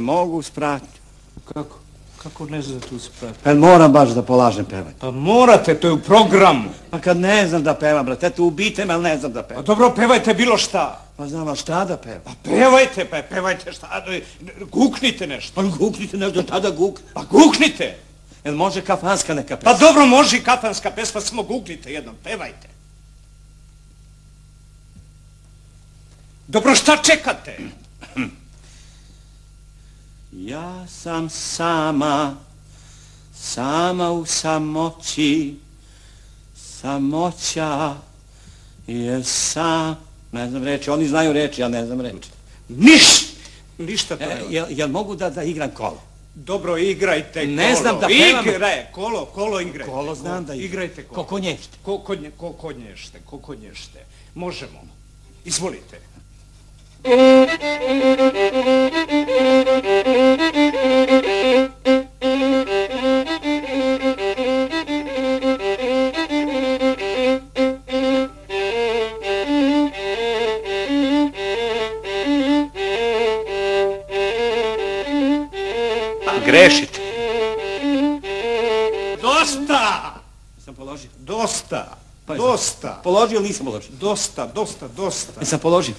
mogu spratiti. Kako? Kako ne znate uspratiti? Pa moram baš da polažem pevanje. Pa morate, to je u programu. Pa kad ne znam da pevam, brate, eto ubijte me, ali ne znam da pevam. Pa dobro, pevajte bilo šta. Pa znam, ali šta da pevam? Pa pevajte, pa pevajte šta, guknite nešto. Pa guknite nešto, tada guknite. Pa guknite. Jel može kafanska neka pesma? Pa dobro, može i kafanska pesma, samo guknite jednom, pevajte. Dobro, šta čekate? Ja sam sama, sama u samoći, samoća je sam... Ne znam reći, oni znaju reći, ja ne znam reći. Ništa to ne. Jel mogu da igram kolo? Dobro, igrajte kolo. Ne znam da pevam. Kolo igrajte. Kolo znam da igrajte kolo. Kokonješte. Kokonješte. Možemo. Izvolite. Grešite. Dosta! Sam položio. Dosta! Pa Dosta! Položio ili nisam položio? Dosta! Jesam položio.